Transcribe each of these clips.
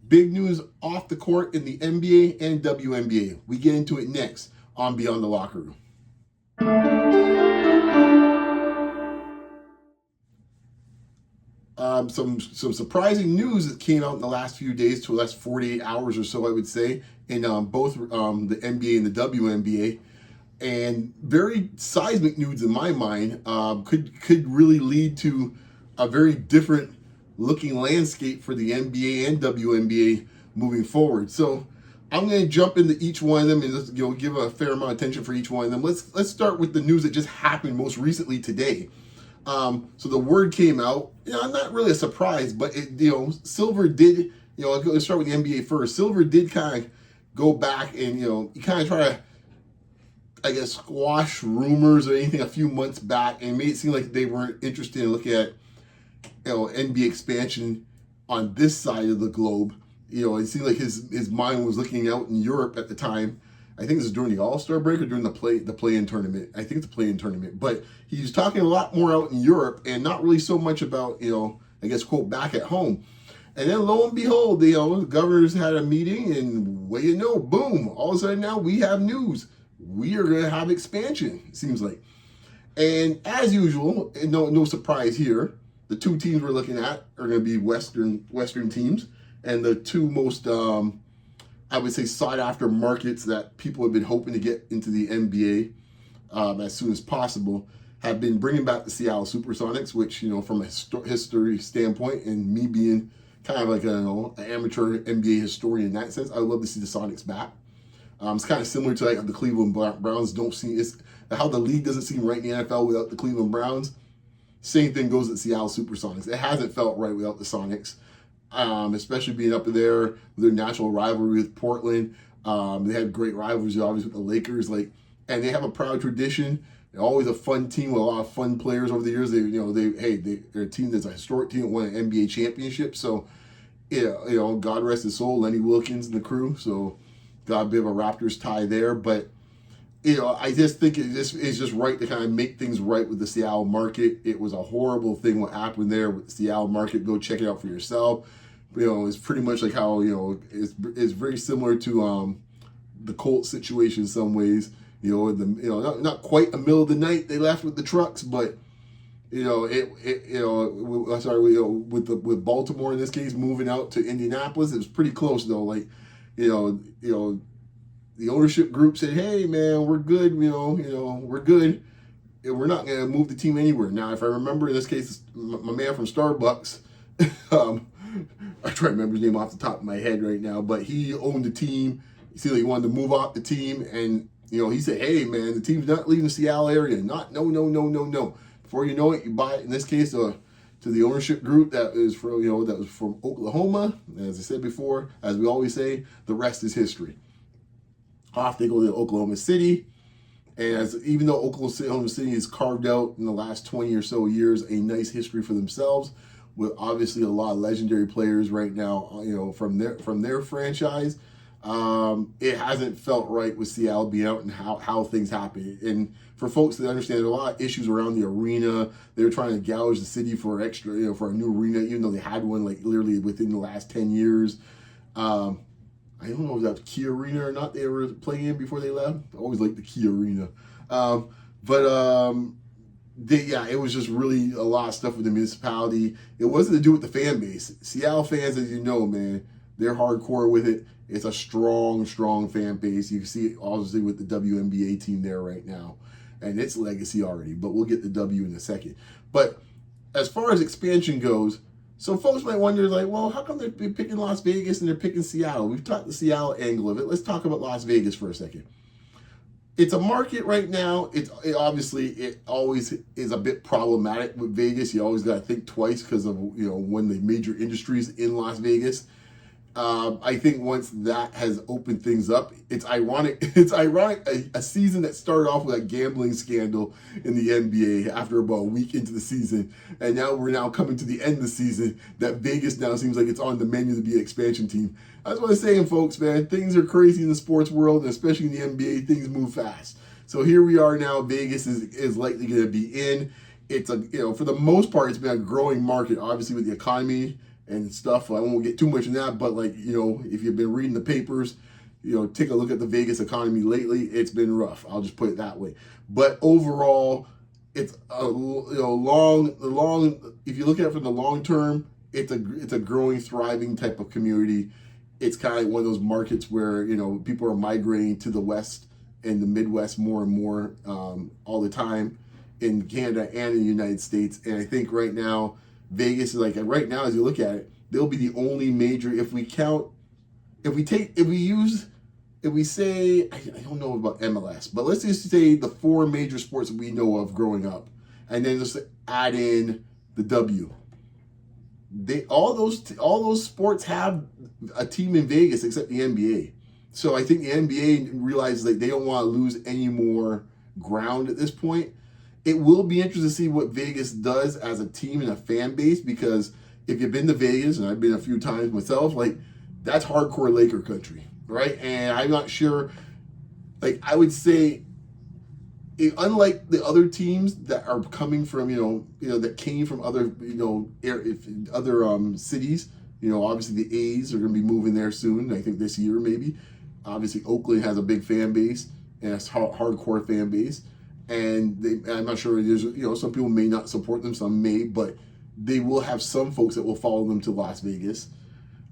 Big news off the court in the NBA and WNBA. We get into it next on Beyond the Locker Room. Some surprising news that came out in the last few days, to the last 48 hours or so, I would say, in both the NBA and the WNBA. And very seismic news in my mind, could really lead to a very different looking landscape for the NBA and WNBA moving forward. So I'm going to jump into each one of them and just, give a fair amount of attention for each one of them. Let's start with the news that just happened most recently today. So the word came out, not really a surprise, but Silver did, let's start with the NBA first. Silver did kind of go back and, kind of try to, I guess, squash rumors or anything a few months back and made it seem like they weren't interested in looking at, NBA expansion on this side of the globe. It seemed like his mind was looking out in Europe at the time. I think this is during the All-Star break or during the play-in tournament. I think it's the play-in tournament. But he's talking a lot more out in Europe and not really so much about, I guess, quote, back at home. And then lo and behold, the governors had a meeting and boom, all of a sudden now we have news. We are going to have expansion, it seems like. And as usual, no surprise here, the two teams we're looking at are going to be Western teams. And the two most, I would say, sought-after markets that people have been hoping to get into the NBA as soon as possible have been bringing back the Seattle Supersonics, which, from a history standpoint, and me being kind of like an amateur NBA historian in that sense, I would love to see the Sonics back. It's kind of similar to like the Cleveland Browns don't see, it's how the league doesn't seem right in the NFL without the Cleveland Browns. Same thing goes at Seattle Supersonics. It hasn't felt right without the Sonics. Especially being up there with their natural rivalry with Portland. They had great rivalries, obviously, with the Lakers. And they have a proud tradition. They're always a fun team with a lot of fun players over the years. They're a team that's a historic team that won an NBA championship. So, God rest his soul, Lenny Wilkins and the crew. So, got a bit of a Raptors tie there. But, I just think it's just right to kind of make things right with the Seattle market. It was a horrible thing what happened there with the Seattle market. Go check it out for yourself. It's pretty much like how, it's very similar to the Colts situation in some ways. Not quite a middle of the night they left with the trucks, but with Baltimore in this case moving out to Indianapolis, it was pretty close though. The ownership group said, "Hey man, we're good. We're good. We're not gonna move the team anywhere." Now, if I remember in this case, my man from Starbucks. I try to remember his name off the top of my head right now, but he owned the team. He said he wanted to move off the team, and he said, "Hey man, the team's not leaving the Seattle area. No. Before you know it, you buy it. In this case, to the ownership group that was from Oklahoma. As I said before, as we always say, the rest is history. Off they go to Oklahoma City, and even though Oklahoma City has carved out in the last 20 or so years a nice history for themselves, with obviously a lot of legendary players right now, from their franchise, it hasn't felt right with Seattle being out and how things happen. And for folks that understand, there are a lot of issues around the arena. They were trying to gouge the city for extra, for a new arena, even though they had one literally within the last 10 years. I don't know if that was Key Arena or not they were playing in before they left. I always liked the Key Arena. It was just really a lot of stuff with the municipality. It wasn't to do with the fan base. Seattle fans, as you know, man, they're hardcore with it. It's a strong, strong fan base. You can see it obviously with the WNBA team there right now and its legacy already, but we'll get the W in a second. But as far as expansion goes, so folks might wonder, well, how come they're picking Las Vegas and they're picking Seattle? We've talked the Seattle angle of it. Let's talk about Las Vegas for a second. It's a market right now. It always is a bit problematic with Vegas. You always got to think twice because of when the major industries in Las Vegas. I think once that has opened things up, it's ironic. It's ironic a season that started off with a gambling scandal in the NBA after about a week into the season, and now we're coming to the end of the season. That Vegas now seems like it's on the menu to be an expansion team. That's what I'm saying, folks. Man, things are crazy in the sports world, and especially in the NBA. Things move fast. So here we are now. Vegas is likely going to be in. It's for the most part, it's been a growing market. Obviously, with the economy and stuff. I won't get too much in that, but like, if you've been reading the papers, take a look at the Vegas economy lately. It's been rough. I'll just put it that way. But overall, it's a long. If you look at it from the long term, it's a growing, thriving type of community. It's kind of like one of those markets where people are migrating to the West and the Midwest more and more all the time in Canada and in the United States. And I think right now Vegas is like, right now as you look at it, they'll be the only major, if we say, I don't know about MLS, but let's just say the 4 major sports that we know of growing up, and then just add in the W. All those sports have a team in Vegas except the NBA. So I think the NBA realizes that they don't want to lose any more ground at this point. It will be interesting to see what Vegas does as a team and a fan base, because if you've been to Vegas, and I've been a few times myself, like, that's hardcore Laker country, right? And I'm not sure, like, I would say, unlike the other teams that are coming from, that came from other, other cities, obviously the A's are going to be moving there soon, I think this year maybe. Obviously Oakland has a big fan base, and it's hardcore fan base. And I'm not sure, there's, some people may not support them, some may, but they will have some folks that will follow them to Las Vegas.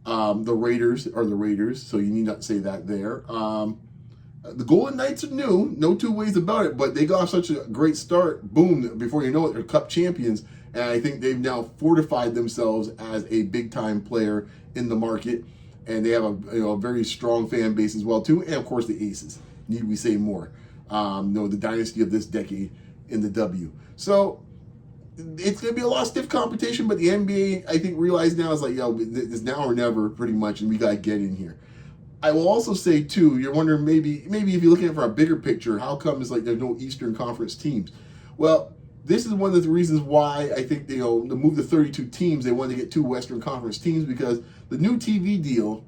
The Raiders are the Raiders, so you need not say that there. The Golden Knights are new, no two ways about it, but they got off such a great start. Boom, before you know it, they're Cup champions. And I think they've now fortified themselves as a big-time player in the market. And they have a very strong fan base as well, too. And, of course, the Aces. Need we say more? The dynasty of this decade in the W. So it's going to be a lot of stiff competition, but the NBA, I think, realized now is like, it's now or never pretty much, and we got to get in here. I will also say, too, you're wondering maybe if you're looking at it for a bigger picture, how come it's like there's no Eastern Conference teams? Well, this is one of the reasons why I think to move to 32 teams, they wanted to get 2 Western Conference teams, because the new TV deal,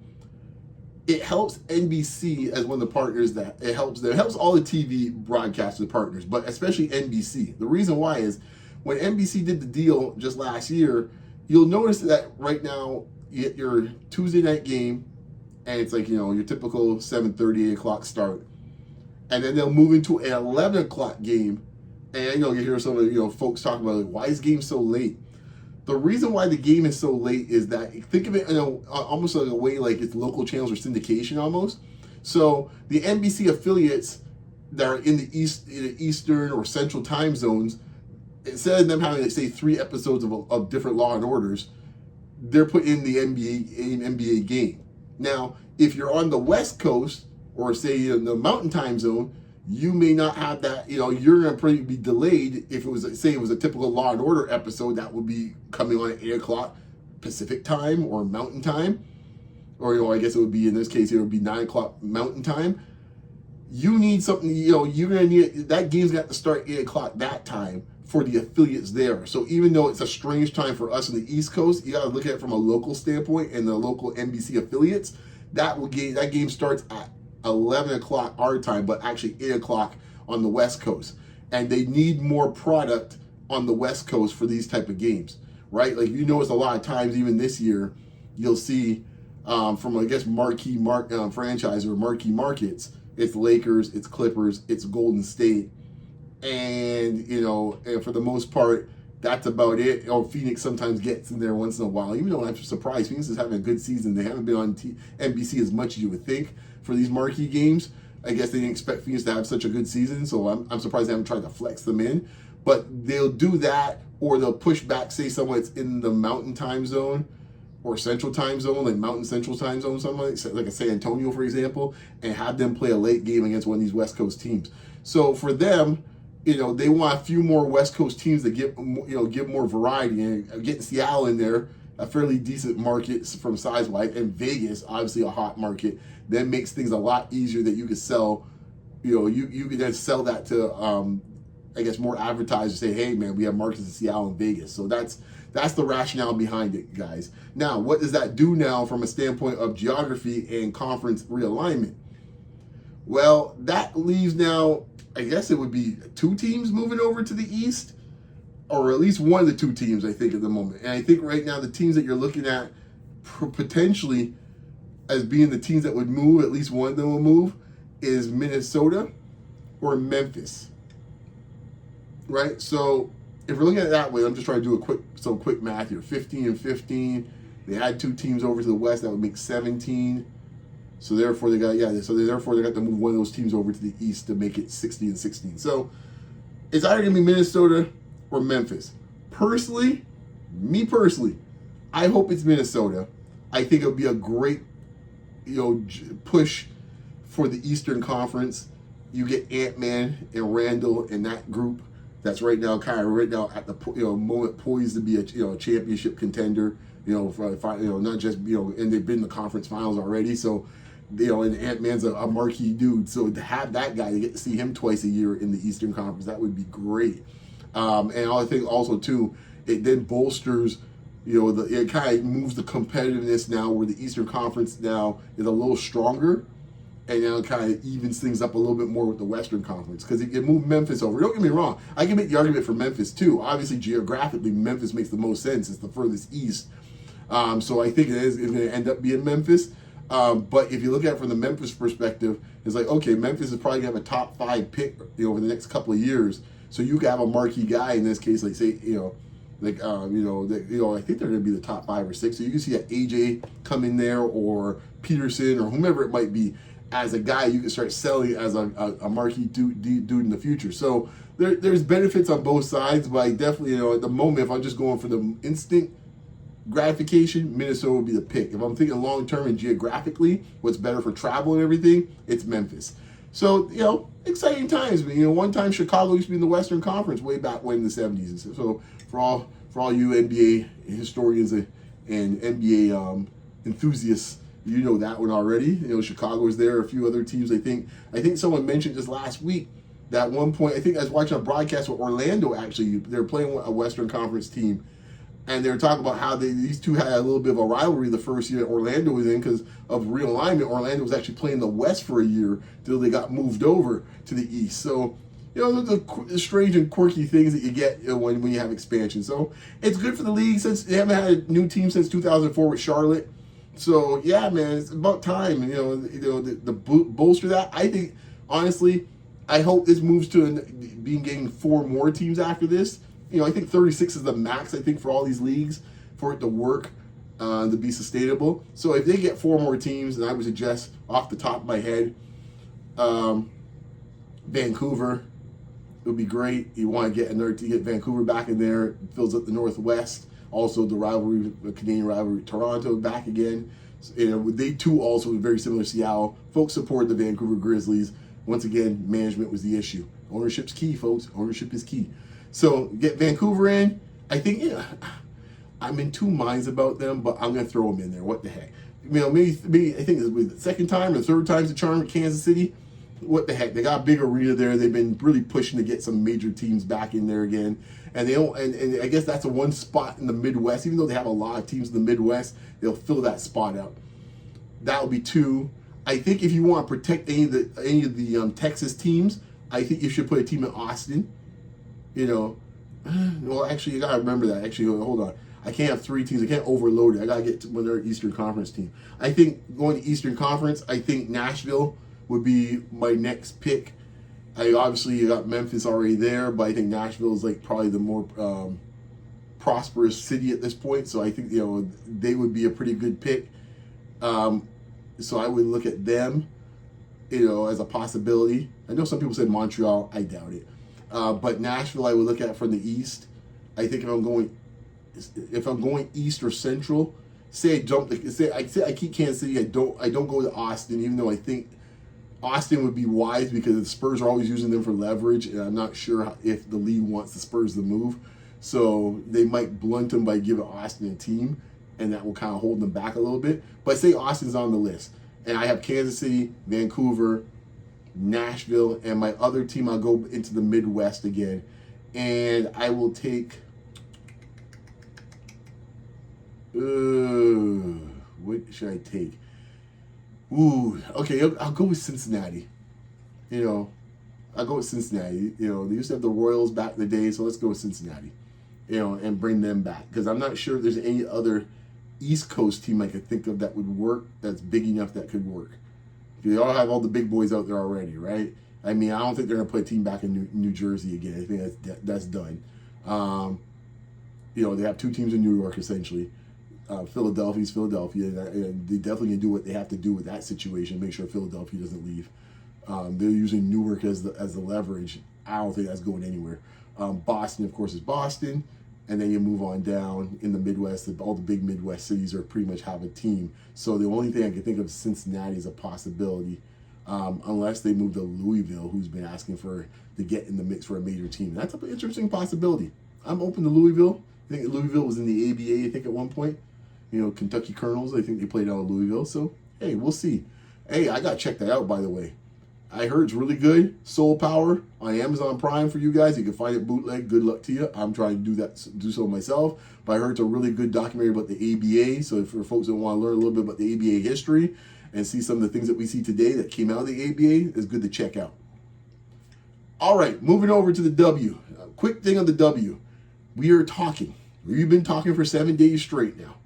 it helps NBC as one of the partners. That it helps all the TV broadcasters partners, but especially NBC. The reason why is when NBC did the deal just last year, you'll notice that right now you get your Tuesday night game, and it's like your typical 7:30, 8 o'clock start, and then they'll move into an 11 o'clock game, and you hear some of folks talking about, like, why is the game so late? The reason why the game is so late is that, think of it almost like a way like it's local channels or syndication almost. So the NBC affiliates that are in the Eastern or Central time zones, instead of them having, say, 3 episodes of different Law and Orders, they're put in the NBA game. Now, if you're on the West Coast or say in the Mountain Time Zone, you may not have that. You're going to probably be delayed. If it was, say, it was a typical Law and Order episode, that would be coming on at 8 o'clock Pacific time or Mountain Time, or I guess it would be, in this case, it would be 9 o'clock Mountain Time. You need something. You're going to need that game's got to start 8 o'clock that time for the affiliates there. So even though it's a strange time for us in the East Coast, you got to look at it from a local standpoint and the local NBC affiliates. That game starts at 11 o'clock our time, but actually 8 o'clock on the West Coast. And they need more product on the West Coast for these type of games, right? Like, notice a lot of times, even this year, you'll see from, I guess, marquee franchise or marquee markets, it's Lakers, it's Clippers, it's Golden State. And, and for the most part, that's about it. Phoenix sometimes gets in there once in a while. Even though I'm surprised, Phoenix is having a good season. They haven't been on NBC as much as you would think for these marquee games. I guess they didn't expect Phoenix to have such a good season, so I'm surprised they haven't tried to flex them in. But they'll do that, or they'll push back, say, someone that's in the Mountain Time Zone or Central Time Zone, like Mountain Central Time Zone, something like a San Antonio, for example, and have them play a late game against one of these West Coast teams. So for them, they want a few more West Coast teams that give more variety, and getting Seattle in there, a fairly decent market from size-wise, and Vegas, obviously a hot market, that makes things a lot easier that you could sell. You could then sell that to, I guess, more advertisers. Say, hey, man, we have markets in Seattle and Vegas. So that's the rationale behind it, guys. Now, what does that do now from a standpoint of geography and conference realignment? Well, that leaves now, I guess it would be 2 teams moving over to the East, or at least one of the two teams, I think, at the moment. And I think right now the teams that you're looking at potentially as being the teams that would move, at least one of them will move, is Minnesota or Memphis. Right? So if we're looking at it that way, I'm just trying to do some quick math here. 15 and 15. They add two teams over to the West, that would make 17. So therefore they got to move one of those teams over to the East to make it 16 and 16. So it's either gonna be Minnesota or Memphis. Me personally, I hope it's Minnesota. I think it'll be a great, push for the Eastern Conference. You get Ant-Man and Randall in that group that's right now at the moment poised to be a championship contender. Not just and they've been in the conference finals already. So and Ant-Man's a marquee dude. So to have that guy, to get to see him twice a year in the Eastern Conference, that would be great. And I think also too, it then bolsters, it kind of moves the competitiveness now where the Eastern Conference now is a little stronger, and now it kind of evens things up a little bit more with the Western Conference because it moved Memphis over. Don't get me wrong, I can make the argument for Memphis too. Obviously, geographically, Memphis makes the most sense. It's the furthest east. So I think it's going to end up being Memphis. But if you look at it from the Memphis perspective, it's like, okay, Memphis is probably going to have a top 5 pick over the next couple of years. So you can have a marquee guy in this case, like say, I think they're going to be the top 5 or 6. So you can see that AJ come in there or Peterson or whomever it might be as a guy you can start selling as a marquee dude in the future. So there's benefits on both sides, but I definitely, at the moment, if I'm just going for the instant gratification, Minnesota would be the pick. If I'm thinking long term and geographically, what's better for travel and everything, it's Memphis. So, exciting times. But, one time Chicago used to be in the Western Conference way back when in the 70s. So for all you NBA historians and NBA enthusiasts, you know that one already. Chicago is there. A few other teams. I think someone mentioned this last week that at one point, I think I was watching a broadcast with Orlando. Actually, they were playing a Western Conference team. And they were talking about how these two had a little bit of a rivalry the first year that Orlando was in because of realignment. Orlando was actually playing the West for a year till they got moved over to the East. So, the strange and quirky things that you get when you have expansion. So it's good for the league since they haven't had a new team since 2004 with Charlotte. So yeah, man, it's about time. The bolster that. I think honestly, I hope this moves to getting 4 more teams after this. I think 36 is the max, I think, for all these leagues for it to work, to be sustainable. So if they get 4 more teams, then I would suggest, off the top of my head, Vancouver would be great. You want to get Vancouver back in there. It fills up the Northwest. Also, the Canadian rivalry, Toronto back again. They too also very similar to Seattle. Folks support the Vancouver Grizzlies. Once again, management was the issue. Ownership's key, folks. Ownership is key. So get Vancouver in. I think I'm in 2 minds about them, but I'm gonna throw them in there. What the heck? Maybe I think it's the second time or third time's the charm with Kansas City. What the heck? They got a big arena there. They've been really pushing to get some major teams back in there again. And they don't. And I guess that's a one spot in the Midwest. Even though they have a lot of teams in the Midwest, they'll fill that spot out. That will be 2. I think if you want to protect any of the Texas teams, I think you should put a team in Austin. Well, actually, you gotta remember that. Actually, hold on. I can't have 3 teams. I can't overload it. I gotta get to when they're an Eastern Conference team. I think going to Eastern Conference, I think Nashville would be my next pick. Obviously you got Memphis already there, but I think Nashville is like probably the more prosperous city at this point. So I think they would be a pretty good pick. So I would look at them, as a possibility. I know some people said Montreal. I doubt it. But Nashville, I would look at from the East. I think if I'm going East or Central, I keep Kansas City. I don't go to Austin, even though I think Austin would be wise because the Spurs are always using them for leverage, and I'm not sure if the league wants the Spurs to move. So they might blunt them by giving Austin a team, and that will kind of hold them back a little bit. But say Austin's on the list, and I have Kansas City, Vancouver, Nashville, and my other team, I'll go into the Midwest again, and I will take what should I take? Okay, I'll go with Cincinnati. I'll go with Cincinnati. They used to have the Royals back in the day, so let's go with Cincinnati. and bring them back, because I'm not sure if there's any other East Coast team I could think of that would work, that's big enough that could work. They all have all the big boys out there already, right? I mean, I don't think they're going to play a team back in New Jersey again. I think that's done. They have two teams in New York, essentially. Philadelphia's Philadelphia, and they definitely can do what they have to do with that situation, make sure Philadelphia doesn't leave. They're using Newark as the leverage. I don't think that's going anywhere. Boston, of course, is Boston. And then you move on down in the Midwest. All the big Midwest cities are pretty much have a team. So the only thing I can think of is Cincinnati is a possibility, unless they move to Louisville, who's been asking to get in the mix for a major team. And that's an interesting possibility. I'm open to Louisville. I think Louisville was in the ABA, I think, at one point. Kentucky Colonels, I think they played out of Louisville. So, hey, we'll see. Hey, I got to check that out, by the way. I heard it's really good. Soul Power on Amazon Prime for you guys. You can find it bootleg. Good luck to you. I'm trying to do so myself. But I heard it's a really good documentary about the ABA. So for folks that want to learn a little bit about the ABA history and see some of the things that we see today that came out of the ABA, it's good to check out. All right, moving over to the W. A quick thing on the W. We are talking. We've been talking for 7 days straight now.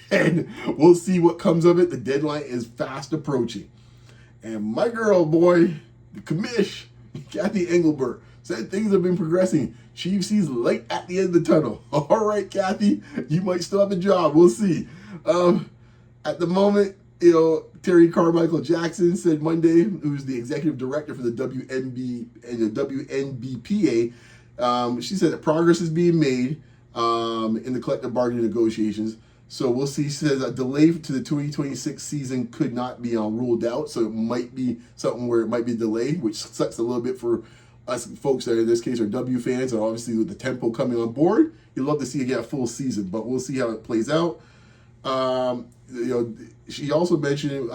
And we'll see what comes of it. The deadline is fast approaching. And my girl, boy, the commish, Kathy Engelbert, said things have been progressing. She sees light at the end of the tunnel. All right, Kathy, you might still have a job. We'll see. At the moment, Terry Carmichael Jackson said Monday, who's the executive director for the WNBA and the WNBPA, she said that progress is being made in the collective bargaining negotiations. So we'll see. She says a delay to the 2026 season could not be ruled out. So it might be something where it might be a delay, which sucks a little bit for us folks that in this case are W fans. And obviously with the tempo coming on board, you'd love to see it get a full season, but we'll see how it plays out. She also mentioned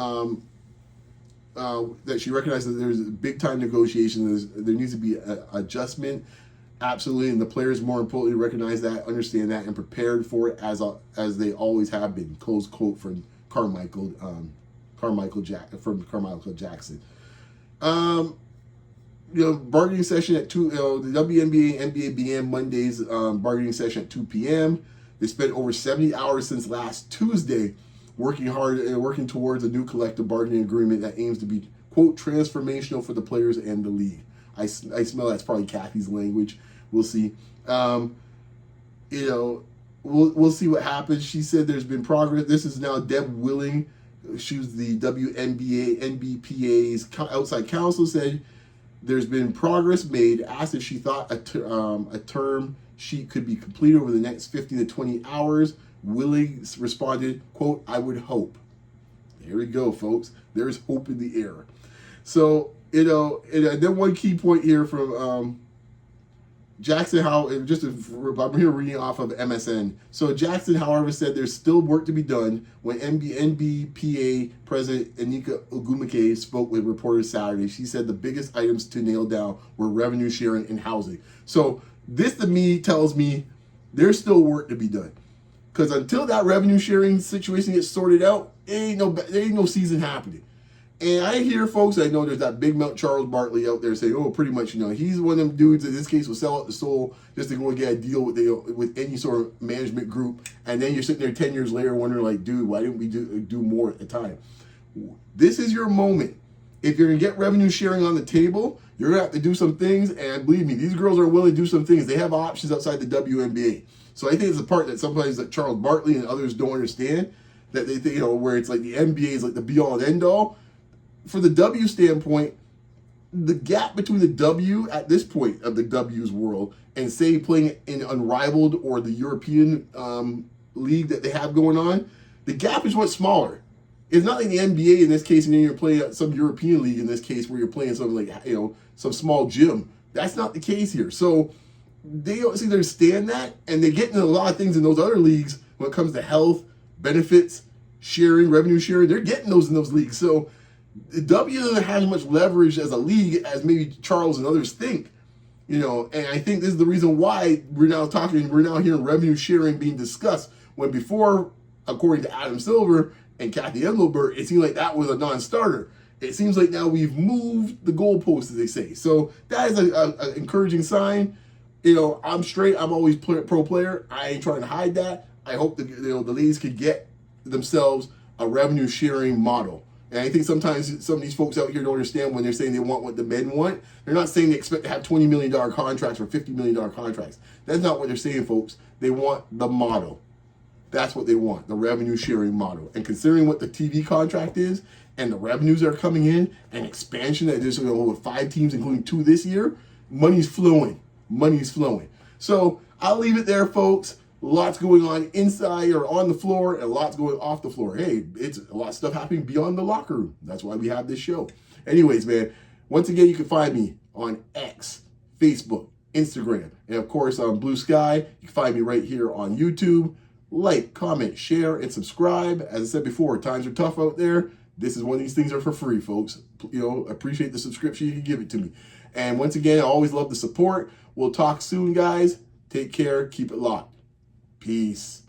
that she recognized that there's big time negotiations. There needs to be an adjustment. Absolutely, and the players more importantly recognize that, understand that, and prepared for it as they always have been. Close quote from Carmichael Jackson. Bargaining session at 2. The WNBA and NBA began Monday's bargaining session at 2 p.m. They spent over 70 hours since last Tuesday working hard and working towards a new collective bargaining agreement that aims to be, quote, transformational for the players and the league. I smell that's probably Kathy's language. We'll see. We'll see what happens. She said there's been progress. This is now Deb Willing. She was the WNBA NBPA's outside counsel, said there's been progress made. Asked if she thought a term sheet could be completed over the next 15 to 20 hours. Willing responded, quote, I would hope. There we go, folks. There's hope in the air. So, and then one key point here from Jackson, I'm here reading off of MSN. So Jackson, however, said there's still work to be done. When NBPA President Anika Ogumike spoke with reporters Saturday, she said the biggest items to nail down were revenue sharing and housing. So this to me tells me there's still work to be done. Because until that revenue sharing situation gets sorted out, there ain't no season happening. And I hear folks, I know there's that big mouth Charles Barkley out there saying, pretty much, he's one of them dudes in this case will sell out the soul just to go and get a deal with any sort of management group. And then you're sitting there 10 years later wondering, like, dude, why didn't we do more at the time? This is your moment. If you're going to get revenue sharing on the table, you're going to have to do some things. And believe me, these girls are willing to do some things. They have options outside the WNBA. So I think it's a part that sometimes that Charles Barkley and others don't understand, that they think, where it's like the NBA is like the be-all and end-all. For the W standpoint, the gap between the W at this point of the W's world and say playing in Unrivaled or the European league that they have going on, the gap is much smaller. It's not like the NBA in this case, and then you're playing at some European league in this case where you're playing something like, some small gym. That's not the case here. So they don't seem to understand that, and they get into a lot of things in those other leagues when it comes to health, benefits, sharing, revenue sharing. They're getting those in those leagues. So the W doesn't have as much leverage as a league as maybe Charles and others think, and I think this is the reason why we're now hearing revenue sharing being discussed, when before, according to Adam Silver and Kathy Engelbert, it seemed like that was a non-starter. It seems like now we've moved the goalposts, as they say. So that is an encouraging sign. I'm straight. I'm always pro player. I ain't trying to hide that. I hope the ladies could get themselves a revenue sharing model. And I think sometimes some of these folks out here don't understand when they're saying they want what the men want. They're not saying they expect to have $20 million contracts or $50 million contracts. That's not what they're saying, folks. They want the model. That's what they want, the revenue sharing model. And considering what the TV contract is and the revenues that are coming in and expansion that there's over 5 teams, including 2 this year, money's flowing. Money's flowing. So I'll leave it there, folks. Lots going on inside or on the floor and lots going off the floor. Hey, it's a lot of stuff happening beyond the locker room. That's why we have this show. Anyways, man, once again, you can find me on X, Facebook, Instagram, and of course on Blue Sky. You can find me right here on YouTube. Like, comment, share, and subscribe. As I said before, times are tough out there. This is one of these things that are for free, folks. Appreciate the subscription. You can give it to me. And once again, I always love the support. We'll talk soon, guys. Take care. Keep it locked. Peace.